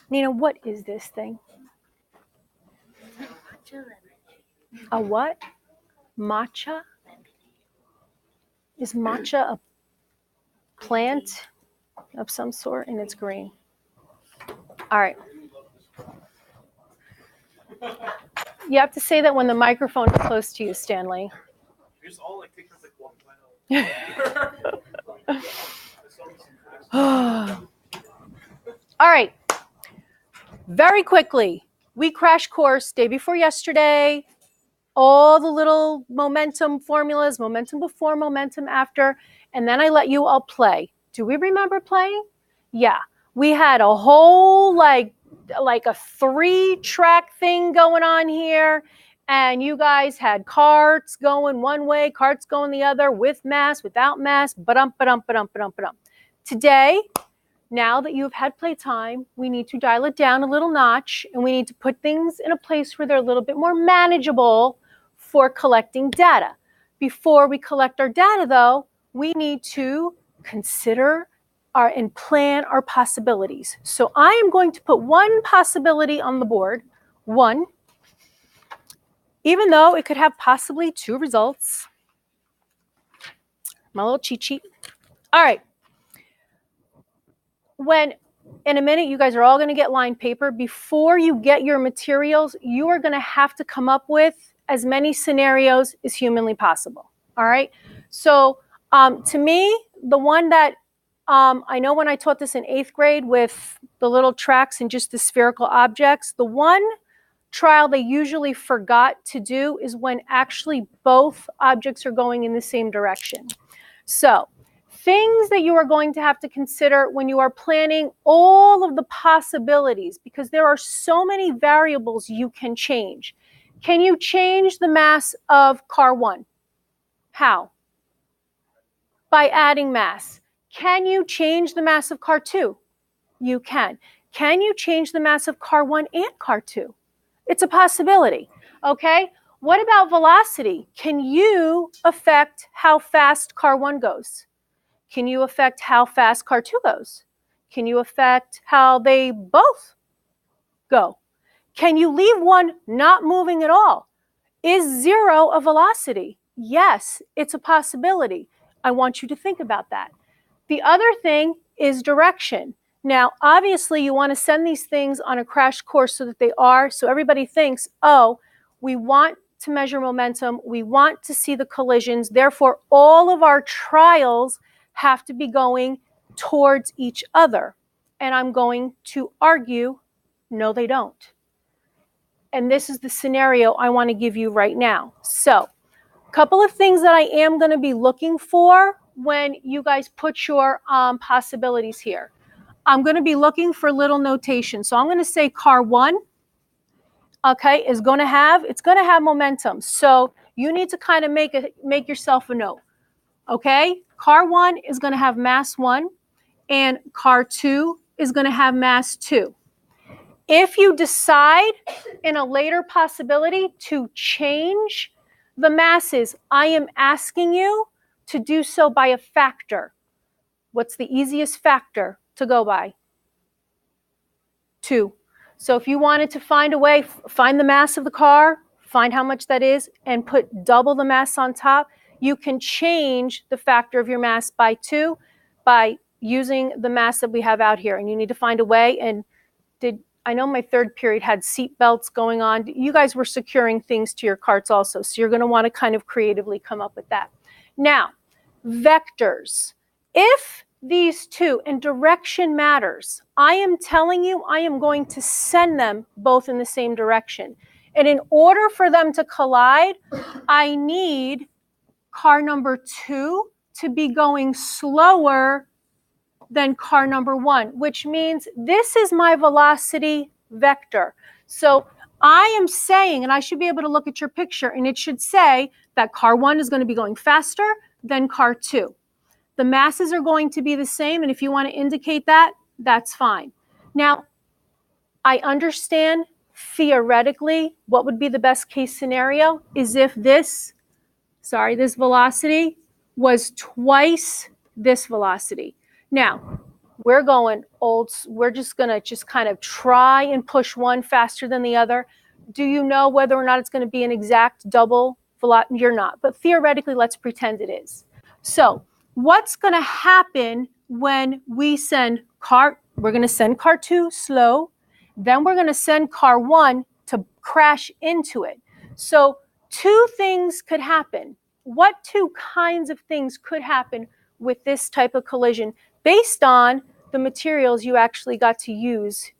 Nina, what is this thing? A what? Matcha? Is matcha a plant of some sort? And it's green. All right. You have to say that when the microphone is close to you, Stanley. All right. Very quickly, we crash course day before yesterday. All the little momentum formulas, momentum before, momentum after, and then I let you all play. Do we remember playing? Yeah. We had a whole like a 3-track thing going on here, and you guys had carts going one way, carts going the other, with mass, without mass, ba-dum. Today, now that you've had playtime, we need to dial it down a little notch, and we need to put things in a place where they're a little bit more manageable for collecting data. Before we collect our data, though, we need to consider and plan our possibilities. So I am going to put one possibility on the board, one, even though it could have possibly 2 results. My little cheat sheet. All right. When in a minute, you guys are all going to get lined paper. Before you get your materials, you are going to have to come up with as many scenarios as humanly possible. All right. So to me, the one that I know when I taught this in 8th grade with the little tracks and just the spherical objects, the one trial they usually forgot to do is when actually both objects are going in the same direction. So things that you are going to have to consider when you are planning all of the possibilities, because there are so many variables you can change. Can you change the mass of car 1? How? By adding mass. Can you change the mass of car 2? You can. Can you change the mass of car 1 and car 2? It's a possibility. Okay? What about velocity? Can you affect how fast car 1 goes? Can you affect how fast car 2 goes? Can you affect how they both go? Can you leave one not moving at all? Is 0 a velocity? Yes, it's a possibility. I want you to think about that. The other thing is direction. Now, obviously, you want to send these things on a crash course so that they are, so everybody thinks, oh, we want to measure momentum, we want to see the collisions, therefore all of our trials have to be going towards each other. And I'm going to argue, no, they don't. And this is the scenario I want to give you right now. So, a couple of things that I am going to be looking for when you guys put your possibilities here. I'm going to be looking for little notation. So I'm going to say car 1, okay, it's going to have momentum. So you need to kind of make yourself a note, okay? Car 1 is going to have mass 1, and car 2 is going to have mass 2. If you decide in a later possibility to change the masses, I am asking you to do so by a factor. What's the easiest factor to go by? 2. So if you wanted to find a way, find the mass of the car, find how much that is, and put double the mass on top, you can change the factor of your mass by 2 by using the mass that we have out here. And you need to find a way. And I know my 3rd period had seat belts going on. You guys were securing things to your carts also. So you're going to want to kind of creatively come up with that. Now, vectors. If these 2, and direction matters, I am telling you, I am going to send them both in the same direction. And in order for them to collide, I need car number 2 to be going slower than car number 1, which means this is my velocity vector. So I am saying, and I should be able to look at your picture, and it should say that car 1 is going to be going faster than car 2. The masses are going to be the same, and if you want to indicate that, that's fine. Now, I understand theoretically what would be the best case scenario is if this velocity was twice this velocity. Now, we're just going to kind of try and push one faster than the other. Do you know whether or not it's going to be an exact double velocity? You're not, but theoretically, let's pretend it is. So what's going to happen when we send we're going to send car 2 slow, then we're going to send car 1 to crash into it. So 2 things could happen. What 2 kinds of things could happen with this type of collision based on the materials you actually got to use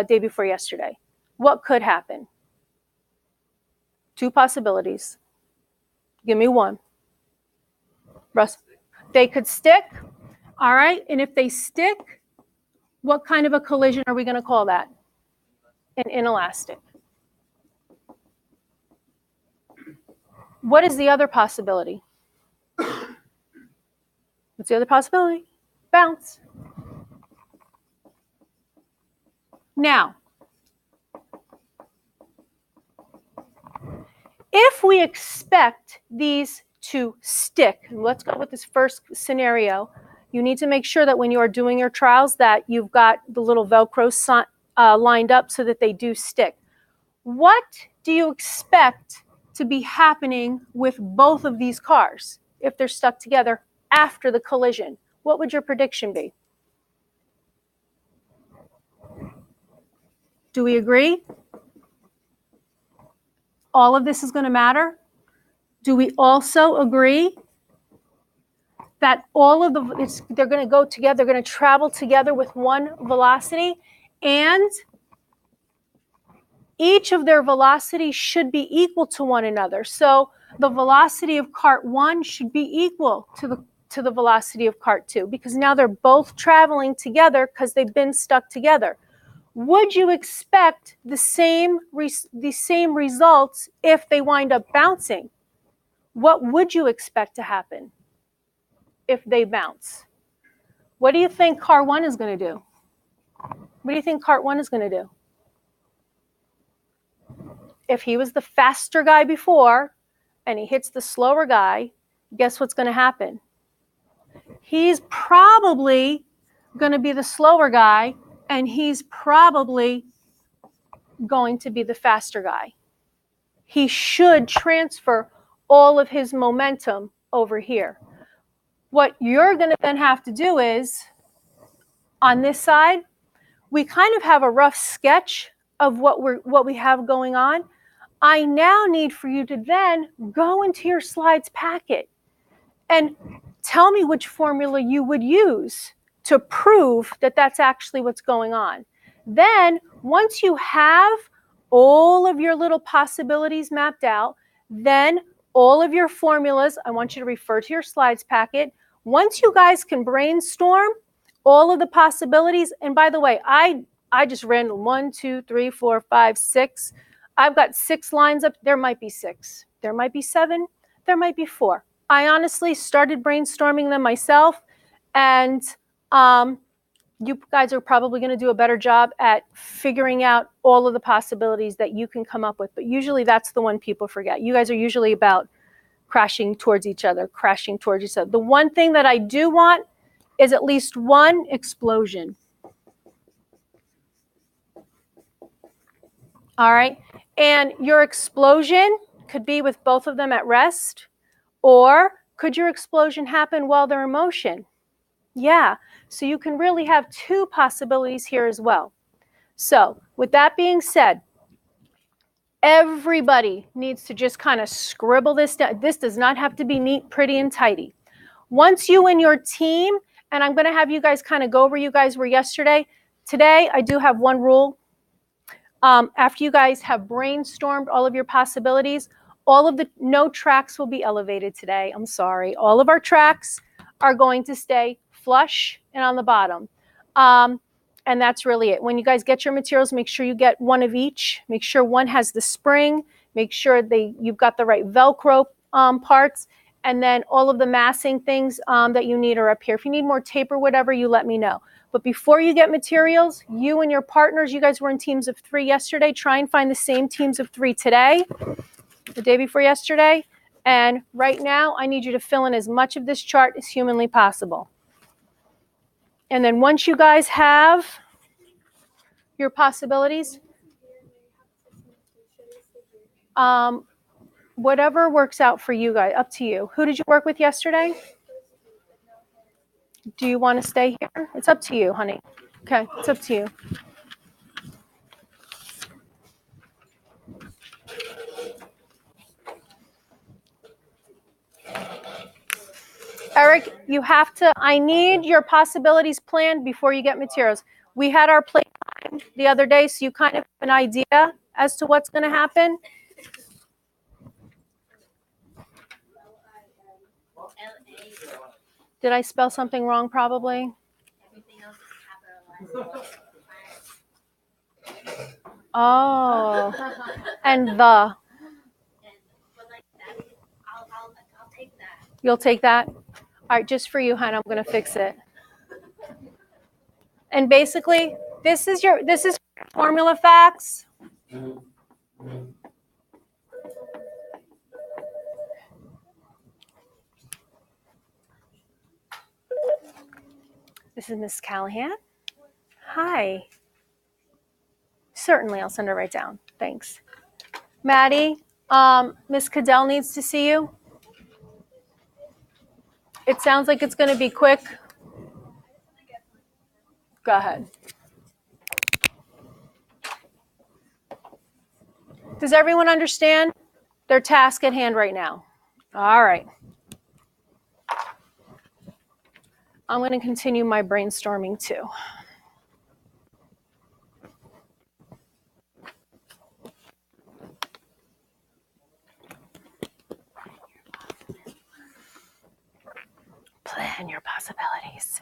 day before yesterday? What could happen? 2 possibilities. Give me one. Russ, they could stick. All right. And if they stick, what kind of a collision are we going to call that? An inelastic. What is the other possibility? What's the other possibility? Bounce. Now, if we expect these to stick, let's go with this first scenario. You need to make sure that when you are doing your trials that you've got the little Velcro lined up so that they do stick. What do you expect to be happening with both of these cars if they're stuck together after the collision? What would your prediction be? Do we agree? All of this is going to matter. Do we also agree that they're going to go together, they're going to travel together with one velocity, and each of their velocities should be equal to one another. So the velocity of cart 1 should be equal to the velocity of cart 2 because now they're both traveling together because they've been stuck together. Would you expect the same results if they wind up bouncing? What would you expect to happen if they bounce? What do you think car 1 is going to do? What do you think cart 1 is going to do? If he was the faster guy before and he hits the slower guy, guess what's going to happen? He's probably going to be the slower guy and he's probably going to be the faster guy. He should transfer all of his momentum over here. What you're going to then have to do is, on this side, we kind of have a rough sketch of what we have going on. I now need for you to then go into your slides packet and tell me which formula you would use to prove that that's actually what's going on. Then, once you have all of your little possibilities mapped out, then all of your formulas, I want you to refer to your slides packet. Once you guys can brainstorm all of the possibilities, and by the way, I just ran 1, 2, 3, 4, 5, 6. I've got 6 lines up. There might be 6. There might be 7. There might be 4. I honestly started brainstorming them myself, and you guys are probably going to do a better job at figuring out all of the possibilities that you can come up with. But usually that's the one people forget. You guys are usually about crashing towards each other. The one thing that I do want is at least one explosion. All right. And your explosion could be with both of them at rest, or could your explosion happen while they're in motion? Yeah. So you can really have 2 possibilities here as well. So with that being said, everybody needs to just kind of scribble this down. This does not have to be neat, pretty, and tidy. Once you and your team, and I'm going to have you guys kind of go where you guys were yesterday. Today, I do have one rule. After you guys have brainstormed all of your possibilities, no tracks will be elevated today. I'm sorry. All of our tracks are going to stay flush and on the bottom. And that's really it. When you guys get your materials, make sure you get one of each. Make sure one has the spring. Make sure you've got the right Velcro parts. And then all of the massing things that you need are up here. If you need more tape or whatever, you let me know. But before you get materials, you and your partners, you guys were in teams of 3 yesterday. Try and find the same teams of 3 today, the day before yesterday. And right now, I need you to fill in as much of this chart as humanly possible. And then once you guys have your possibilities, whatever works out for you guys, up to you. Who did you work with yesterday? Do you want to stay here? It's up to you, honey. Okay, it's up to you. Eric, you have to, I need your possibilities planned before you get materials. We had our playtime the other day, so you kind of have an idea as to what's going to happen. Did I spell something wrong, probably? Oh, and the. I'll take that. You'll take that? All right, just for you, hon, I'm going to fix it. And basically, this is formula facts. This is Miss Callahan. Hi. Certainly, I'll send her right down. Thanks. Maddie, Miss Cadell needs to see you. It sounds like it's going to be quick. Go ahead. Does everyone understand their task at hand right now? All right. I'm going to continue my brainstorming too. Plan your possibilities.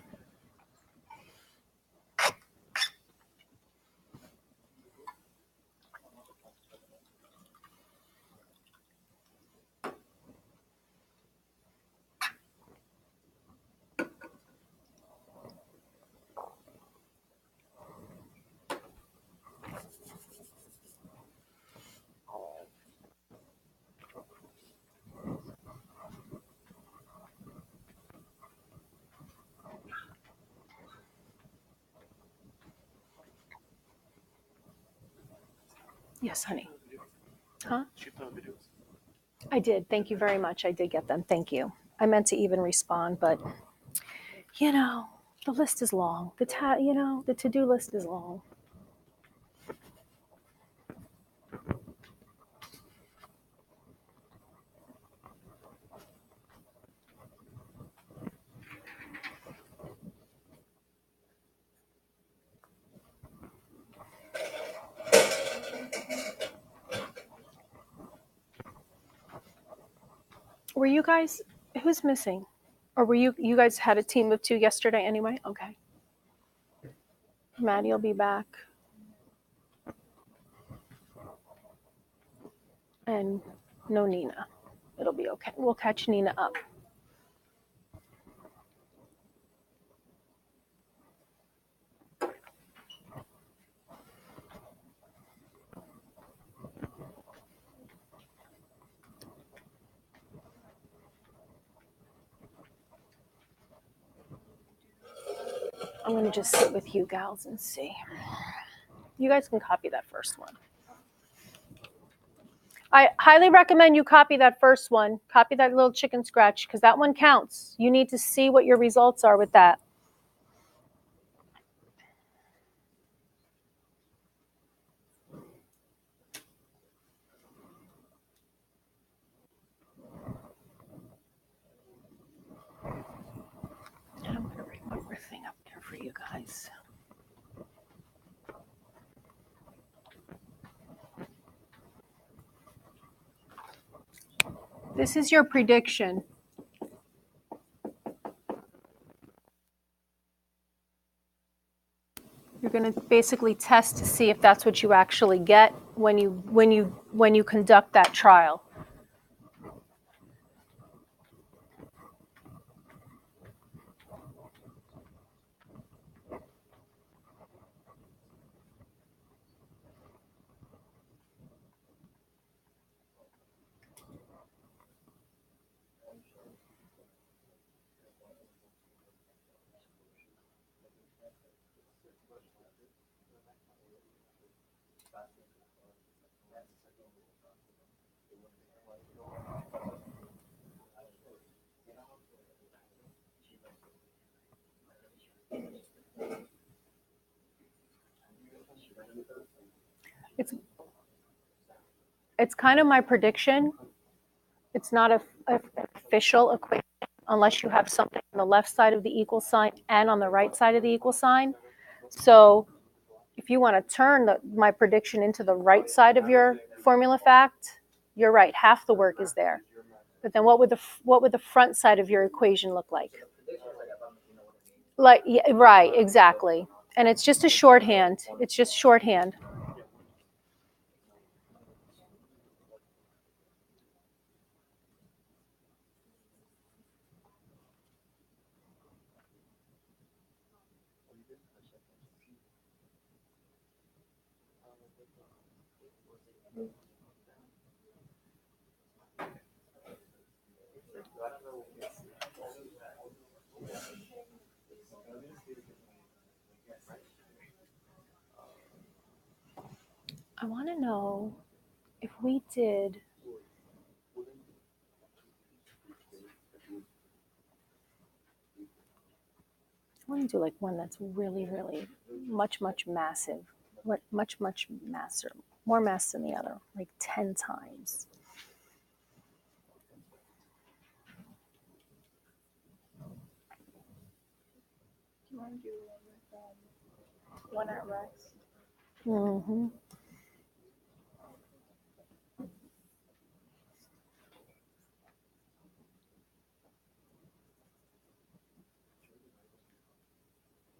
Yes, honey. Huh? I did. Thank you very much. I did get them. Thank you. I meant to even respond, but the list is long. The to-do list is long. Were you guys, who's missing? Or were you guys had a team of 2 yesterday anyway? Okay. Maddie will be back. And no Nina. It'll be okay. We'll catch Nina up. I'm going to just sit with you gals and see. You guys can copy that first one. I highly recommend you copy that first one. Copy that little chicken scratch because that one counts. You need to see what your results are with that. And I'm going to bring one more thing up there for you guys. This is your prediction. You're going to basically test to see if that's what you actually get when you conduct that trial. It's it's kind of my prediction. It's not a official equation unless you have something on the left side of the equal sign and on the right side of the equal sign. So if you want to turn my prediction into the right side of your formula fact, you're right. Half the work is there. But then what would the front side of your equation look like? Like, yeah, right, exactly. And it's just a shorthand. It's just shorthand. I want to know if we did. I want to do like one that's really, really much, much massive, much, much massive, more mass than the other, like 10 times. You want to do one at rest? Mm-hmm.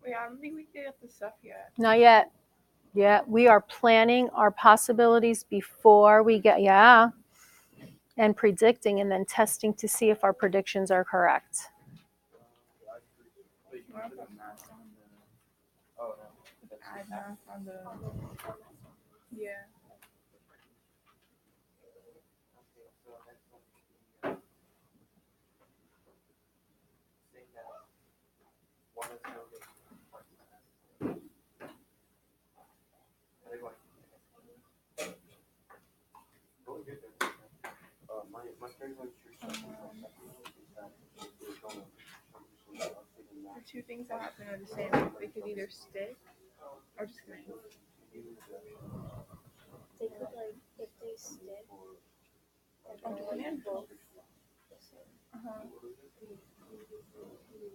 Wait, I don't think we can get the stuff yet. Not yet. Yeah, we are planning our possibilities before we get, and predicting and then testing to see if our predictions are correct. You want to put math on the, add math on the, yeah. The two things that happen are the same. They could either stick or just connect. They could like if they stick. Oh, the command both. Uh-huh.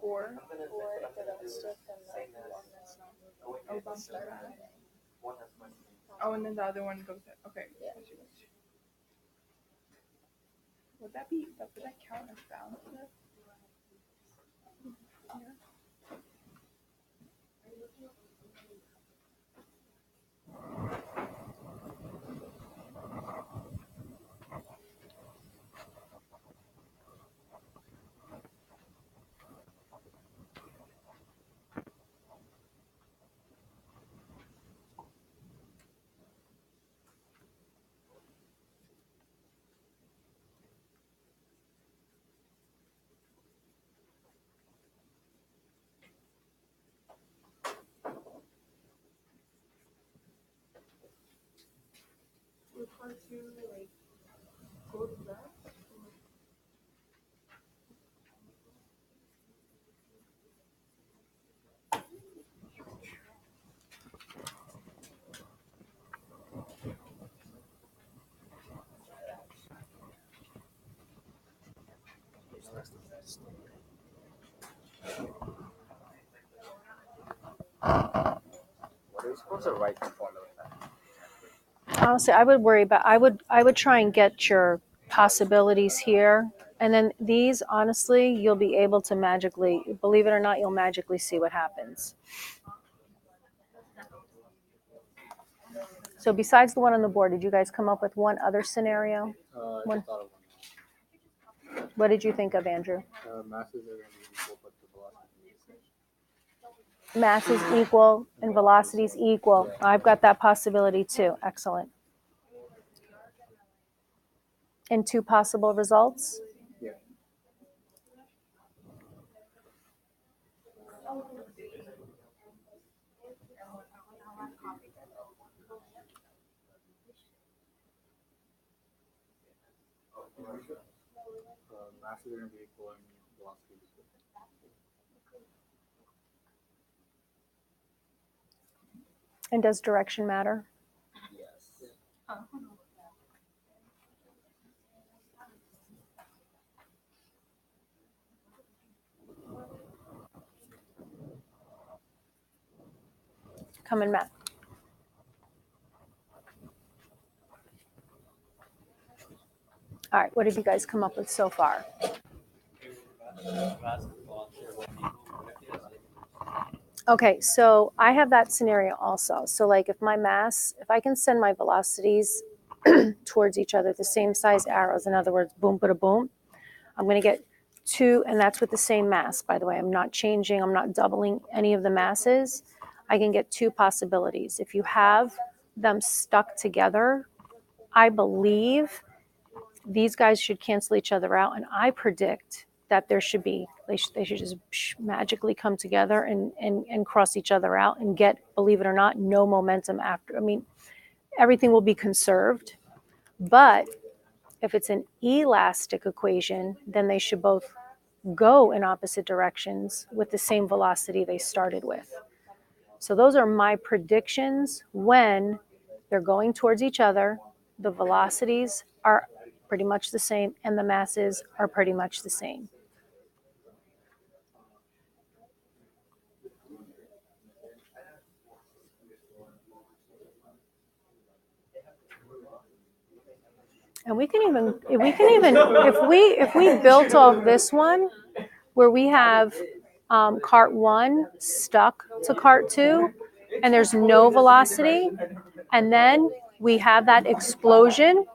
Or Or if they don't stick, then the one that's not moving. oh, bump the back. Oh, and then the other one goes. Okay. Yeah. Would that count as balance? Yeah. Which one to like go to that? What are we supposed to write the formula? Honestly, I would try and get your possibilities here. And then these, honestly, you'll be able to magically, believe it or not, you'll magically see what happens. So besides the one on the board, did you guys come up with one other scenario? I thought of one. What did you think of, Andrew? Masses are going to be equal, but the velocity is the same. Mass is equal and velocity is equal. I've got that possibility too. Excellent. And two possible results? Yeah. masses are going to be equal and velocity is equal. And does direction matter? Yes. Come in, Matt. All right, what have you guys come up with so far? Okay, so I have that scenario also. So like if I can send my velocities towards each other, the same size arrows, in other words, boom, bada boom, I'm going to get two, and that's with the same mass, by the way. I'm not changing, I'm not doubling any of the masses. I can get two possibilities. If you have them stuck together, I believe these guys should cancel each other out, and I predict that they should just magically come together and cross each other out and get, believe it or not, no momentum after. I mean, everything will be conserved, but if it's an elastic equation, then they should both go in opposite directions with the same velocity they started with. So those are my predictions when they're going towards each other. The velocities are pretty much the same and the masses are pretty much the same. And we can even if we built off this one where we have cart 1 stuck to cart 2 and there's no velocity, and then we have that explosion,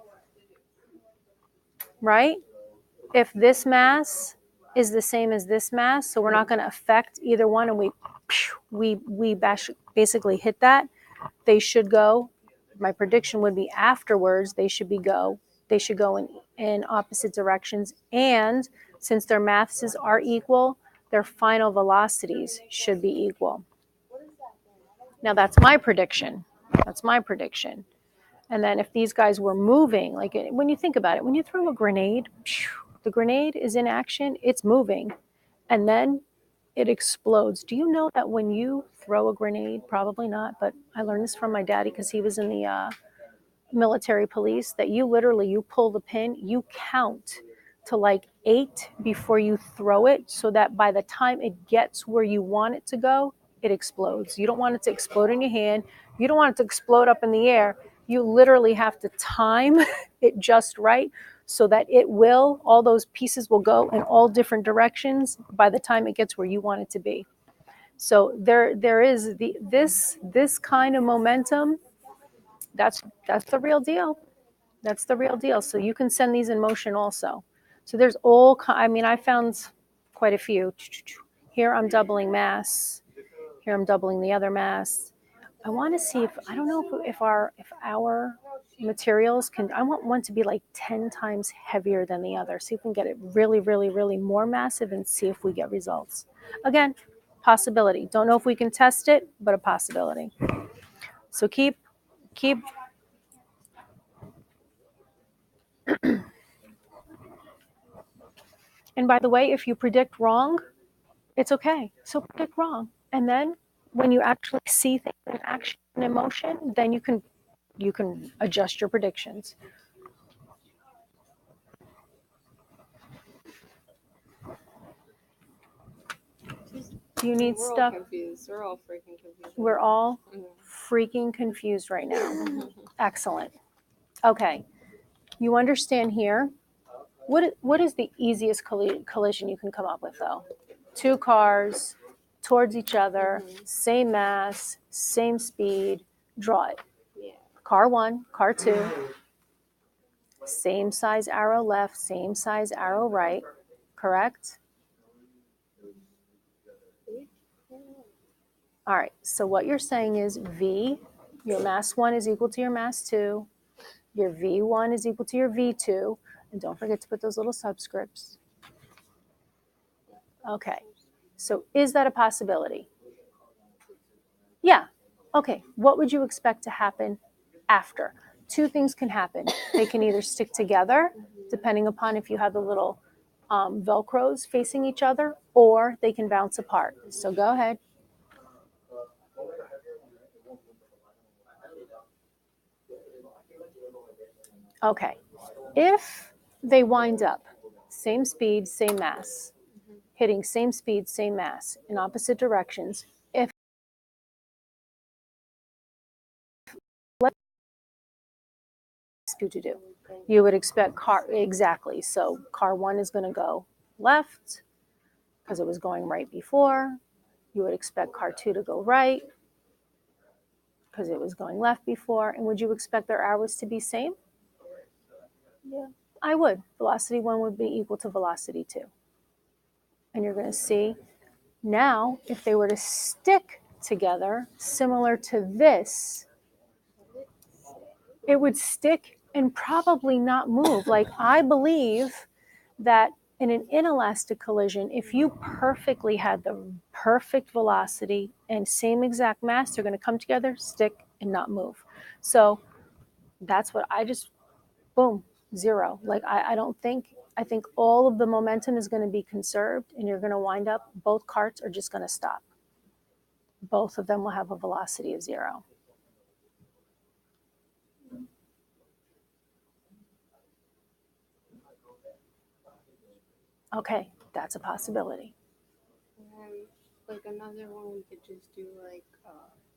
right? If this mass is the same as this mass, so we're not going to affect either one, and we basically hit that, they should go. My prediction would be afterwards they should go in opposite directions, and since their masses are equal, their final velocities should be equal. Now that's my prediction. And then if these guys were moving, like when you think about it, when you throw a grenade, the grenade is in action, it's moving, and then it explodes. Do you know that when you throw a grenade, probably not, but I learned this from my daddy because he was in the military police, that you pull the pin, you count to like 8 before you throw it, so that by the time it gets where you want it to go, it explodes. You don't want it to explode in your hand. You don't want it to explode up in the air. You literally have to time it just right so that all those pieces will go in all different directions by the time it gets where you want it to be. So there is this kind of momentum. That's the real deal. That's the real deal. So you can send these in motion also. So there's I found quite a few. Here I'm doubling mass. Here I'm doubling the other mass. I want to see I don't know if our materials I want one to be like 10 times heavier than the other. See if we can get it really, really, really more massive and see if we get results. Again, possibility. Don't know if we can test it, but a possibility. So keep and by the way, if you predict wrong, it's okay. So predict wrong. And then when you actually see things in action and in motion, then you can adjust your predictions. Do you need We're stuff? all confused. We're all freaking confused. We're all freaking confused right now. Excellent. Okay. You understand here. What is the easiest collision you can come up with, though? 2 cars towards each other, same mass, same speed, draw it. Yeah. Car 1, car 2, same size arrow left, same size arrow right, correct? All right, so what you're saying is V, your mass 1 is equal to your mass 2, your V1 is equal to your V2, and don't forget to put those little subscripts. Okay, so is that a possibility? Yeah, okay, what would you expect to happen after? 2 things can happen. They can either stick together, depending upon if you have the little Velcros facing each other, or they can bounce apart. So go ahead. Okay, if they wind up same speed, same mass, hitting same speed, same mass in opposite directions, if to do, you would expect car, exactly. So car one is going to go left because it was going right before. You would expect car two to go right because it was going left before. And would you expect their arrows to be same? Yeah, I would. Velocity one would be equal to velocity two. And you're going to see now, if they were to stick together, similar to this, it would stick and probably not move. Like, I believe that in an inelastic collision, if you perfectly had the perfect velocity and same exact mass, they're going to come together, stick, and not move. So that's what I just, boom, zero. Like, I don't think, I think all of the momentum is going to be conserved, and you're going to wind up, both carts are just going to stop. Both of them will have a velocity of zero. Okay, that's a possibility. Like another one, we could just do like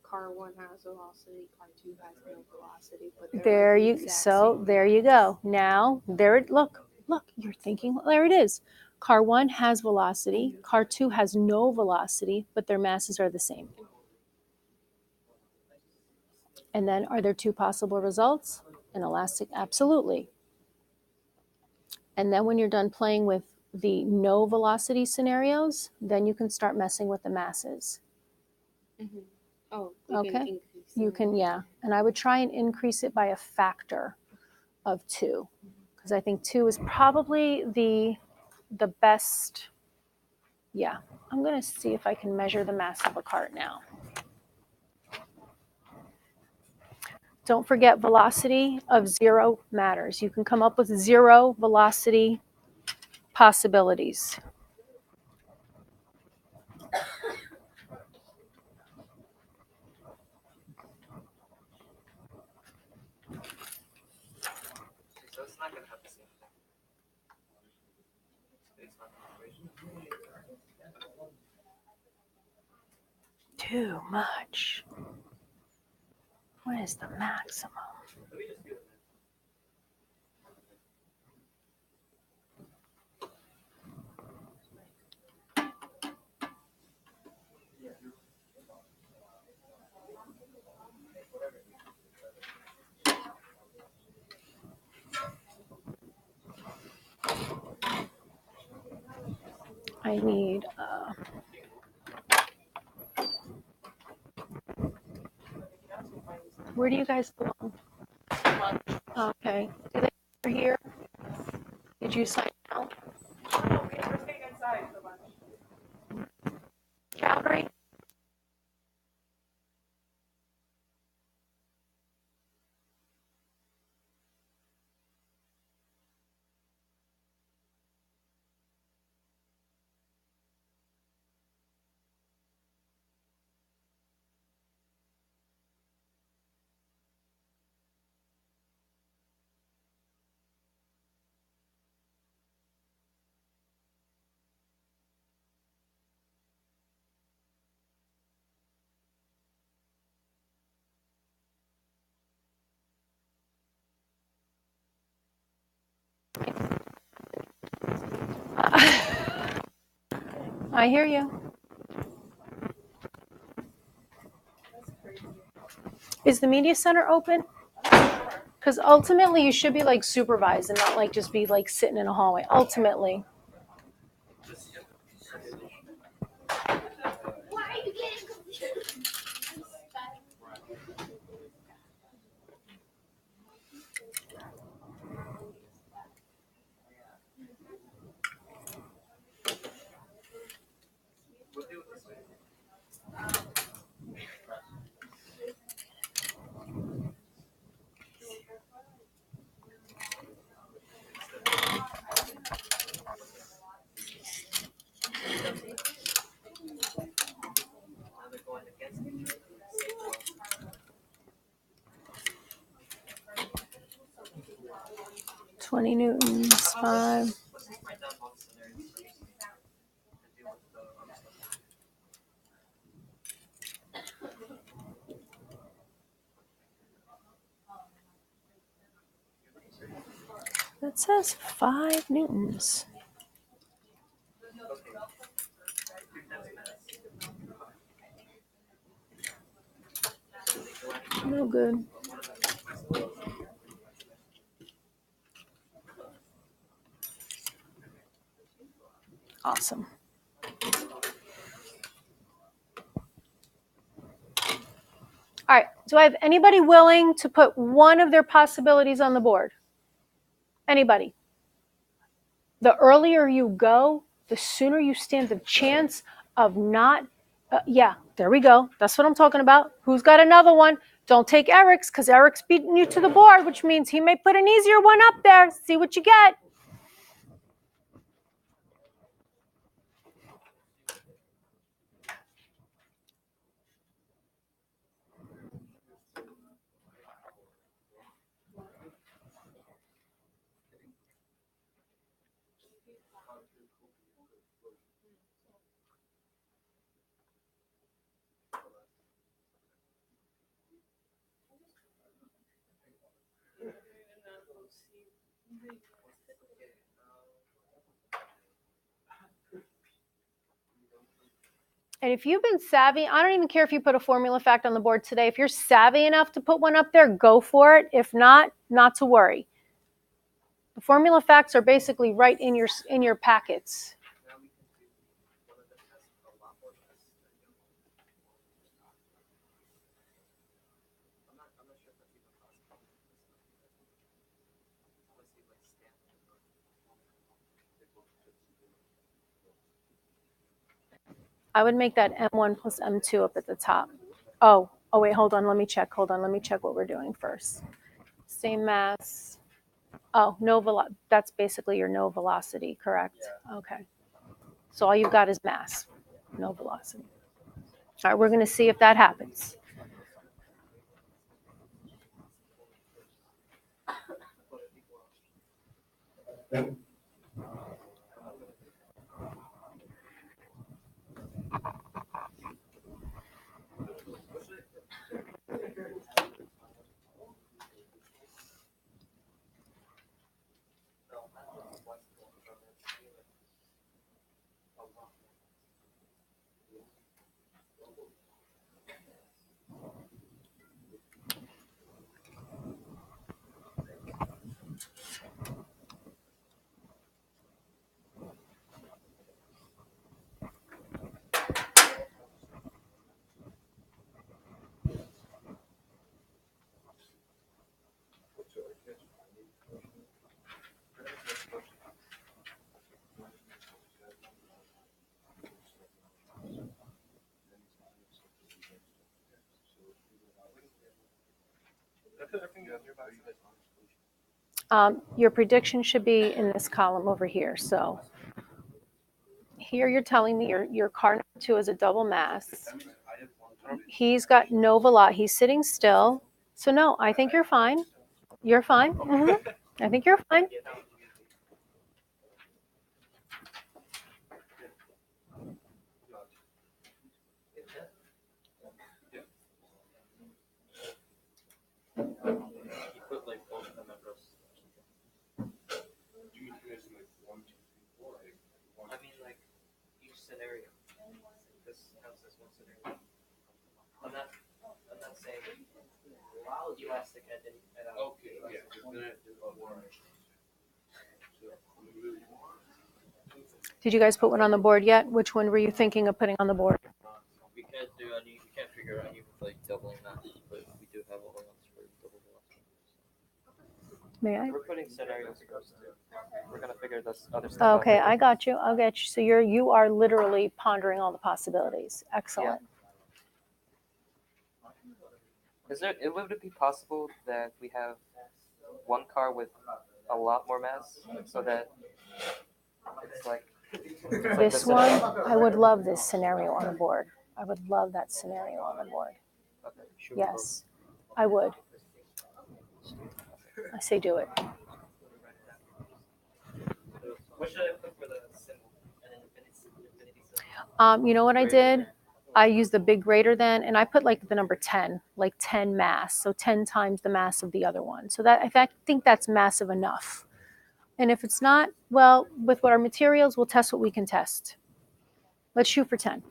car one has velocity, car two has no velocity, but There like the you, exact so same there you go. Now there, look, you're thinking, there it is. Car one has velocity, car two has no velocity, but their masses are the same. And then are there two possible results? Inelastic, absolutely. And then when you're done playing with the no velocity scenarios, then you can start messing with the masses. Mm-hmm. Oh, you okay. can increase You can, yeah. And I would try and increase it by a factor of 2, because I think 2 is probably the best. Yeah, I'm going to see if I can measure the mass of a cart now. Don't forget, velocity of 0 matters. You can come up with 0 velocity possibilities. So it's not going to have the same thing. It's not the equation. Too much. What is the maximum? Let me just do it. I need, where do you guys belong? Okay. Do they are here? Did you sign out? We're staying inside for lunch. Calgary? I hear you. Is the media center open? Because ultimately you should be like supervised and not like just be like sitting in a hallway. Ultimately. We'll do it this way. 20 newtons, 5. That says 5 newtons. No good. Awesome. All right, do I have anybody willing to put one of their possibilities on the board? Anybody? The earlier you go, the sooner you stand the chance of not, yeah, there we go. That's what I'm talking about. Who's got another one? Don't take Eric's, because Eric's beating you to the board, which means he may put an easier one up there. See what you get. And if you've been savvy, I don't even care if you put a formula fact on the board today. If you're savvy enough to put one up there, go for it. If not, not to worry. The formula facts are basically right in your packets. I would make that M1 plus M2 up at the top. Oh, wait, hold on. Let me check. Hold on. Let me check what we're doing first. Same mass. Oh, no velocity. That's basically your no velocity, correct? Yeah. Okay. So all you've got is mass, no velocity. All right, we're going to see if that happens. Your prediction should be in this column over here. So here you're telling me your car number 2 is a double mass. He's got no velocity. He's sitting still. So no, I think you're fine. You're fine. Mm-hmm. I think you're fine. Scenario. This counts as one scenario. I'm not saying elastic at all. Okay, yeah. Did you guys put one on the board yet? Which one were you thinking of putting on the board? We can't do any. We can't figure out any like doubling that, but we do have other ones for double velocity. May I? We're putting scenarios first. We're gonna figure this other stuff out. Okay, I got you. I'll get you. So you are literally pondering all the possibilities. Excellent. Yeah. Would it be possible that we have one car with a lot more mass, so that it's like This one, I would love this scenario on the board. I would love that scenario on the board. Okay, sure. Yes, I would. I say do it. What should I put for the symbol? An infinity symbol? You know what I did? I used the big greater than, and I put like the number 10, like 10 mass. So 10 times the mass of the other one. So that, I think that's massive enough. And if it's not, well, with what our materials, we'll test what we can test. Let's shoot for 10.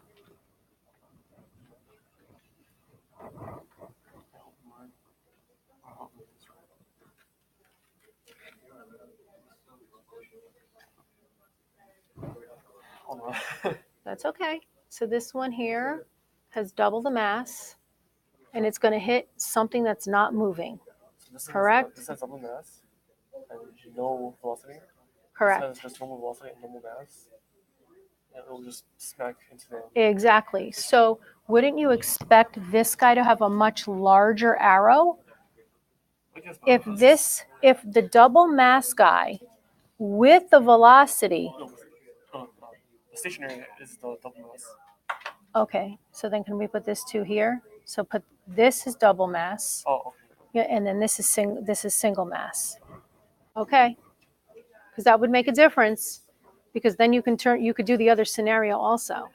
Hold on. That's okay. So this one here has double the mass, and it's going to hit something that's not moving. So this Correct. This has double mass and no velocity. Correct. This has just normal velocity and normal mass. And it will just smack into the. Exactly. So wouldn't you expect this guy to have a much larger arrow? I guess If the double mass guy with the velocity, No, the stationary is the double mass. okay, so then can we put this 2 here? So put this is double mass, Oh, okay. yeah, and then this is single mass. Okay, because that would make a difference, because then you could do the other scenario also.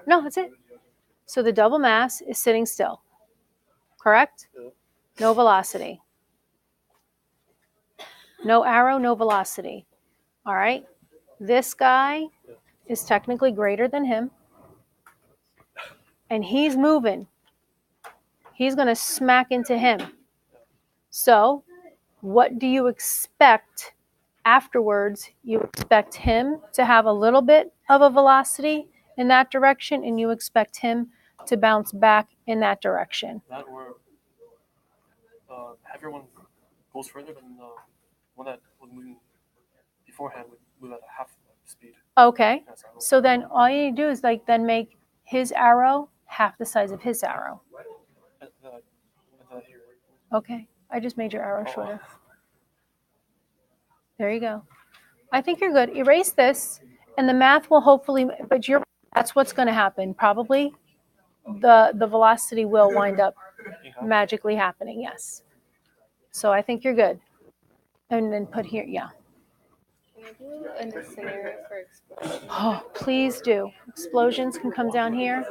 No, that's it. So the double mass is sitting still, correct? Yeah. No velocity. No arrow, no velocity. All right. This guy is technically greater than him. And he's moving. He's going to smack into him. So what do you expect afterwards? You expect him to have a little bit of a velocity in that direction, and you expect him to bounce back in that direction. That or heavier one goes further than the one that was moving beforehand would move at half speed. Okay. That's how- So then all you need to do is then make his arrow half the size of his arrow. and that here. Okay. I just made your arrow Oh. shorter. There you go. I think you're good. Erase this, and the math will hopefully, but that's what's going to happen. Probably the velocity will wind up magically happening, yes. So I think you're good. And then put here, yeah. Can I do a scenario for explosion? Oh, please do. Explosions can come down here.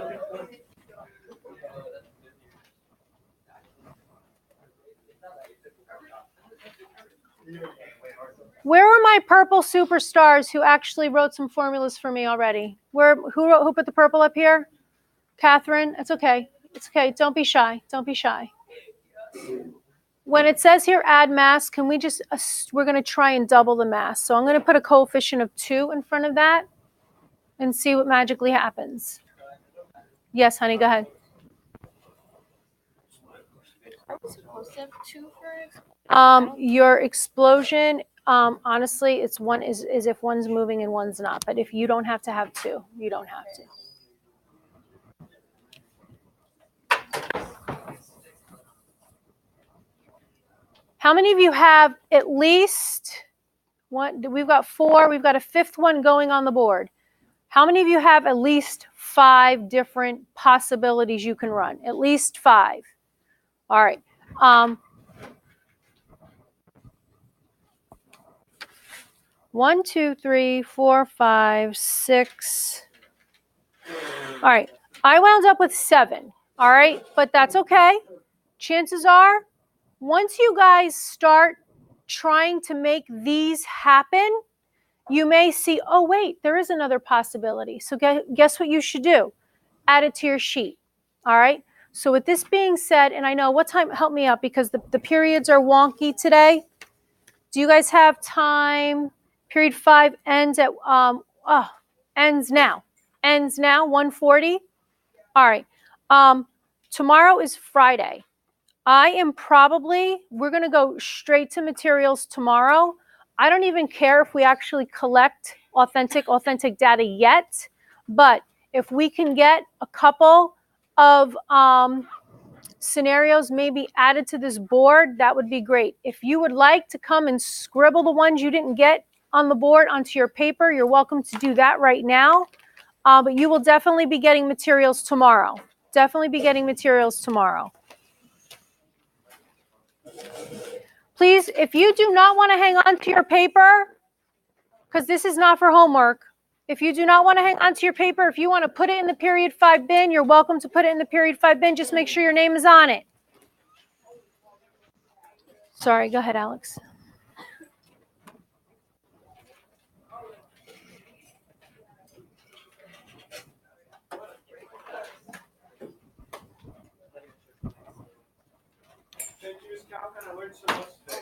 Where are my purple superstars who actually wrote some formulas for me already? Who put the purple up here? Catherine, it's okay. It's okay. Don't be shy. Don't be shy. When it says here add mass, can we just, we're going to try and double the mass. So I'm going to put a coefficient of 2 in front of that and see what magically happens. Yes, honey, go ahead. Are we supposed to have 2 for Your explosion, honestly, it's one is if one's moving and one's not. But if you don't have to have 2, you don't have to. How many of you have at least one? We've got 4. We've got a 5th one going on the board. How many of you have at least 5 different possibilities you can run? At least 5. All right. 1, 2, 3, 4, 5, 6. All right. I wound up with 7. All right. But that's okay. Chances are, once you guys start trying to make these happen, you may see, oh, wait, there is another possibility. So guess what you should do? Add it to your sheet. All right. So with this being said, and I know what time, help me out because the periods are wonky today. Do you guys have time? Period 5 ends at, ends now. Ends now, 1:40. All right. Tomorrow is Friday. We're going to go straight to materials tomorrow. I don't even care if we actually collect authentic data yet, but if we can get a couple of scenarios maybe added to this board, that would be great. If you would like to come and scribble the ones you didn't get on the board onto your paper, you're welcome to do that right now. But you will definitely be getting materials tomorrow. Definitely be getting materials tomorrow. Please, if you do not want to hang on to your paper, because this is not for homework, if you do not want to hang on to your paper, if you want to put it in the period 5 bin, you're welcome to put it in the period 5 bin. Just make sure your name is on it. Sorry, go ahead, Alex.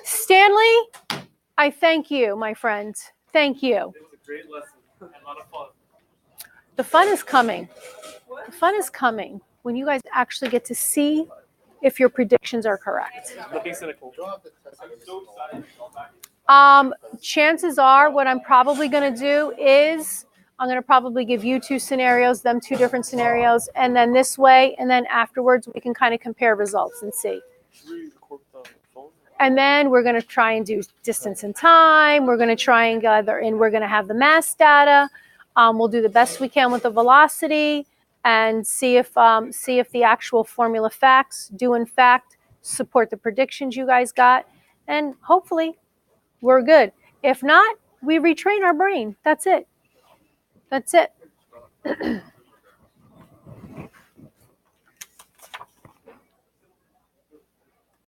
Stanley, I thank you, my friend. Thank you. It was a great lesson. A lot of fun. The fun is coming. The fun is coming when you guys actually get to see if your predictions are correct. Looking cynical. Chances are what I'm probably going to do is I'm going to probably give you 2 scenarios, them 2 different scenarios, and then this way, and then afterwards we can kind of compare results and see. Should we record the phone? And then we're going to try and do distance and time. We're going to try and gather, and we're going to have the mass data. We'll do the best we can with the velocity and see if the actual formula facts do in fact support the predictions you guys got. And hopefully we're good. If not, we retrain our brain. That's it. That's it.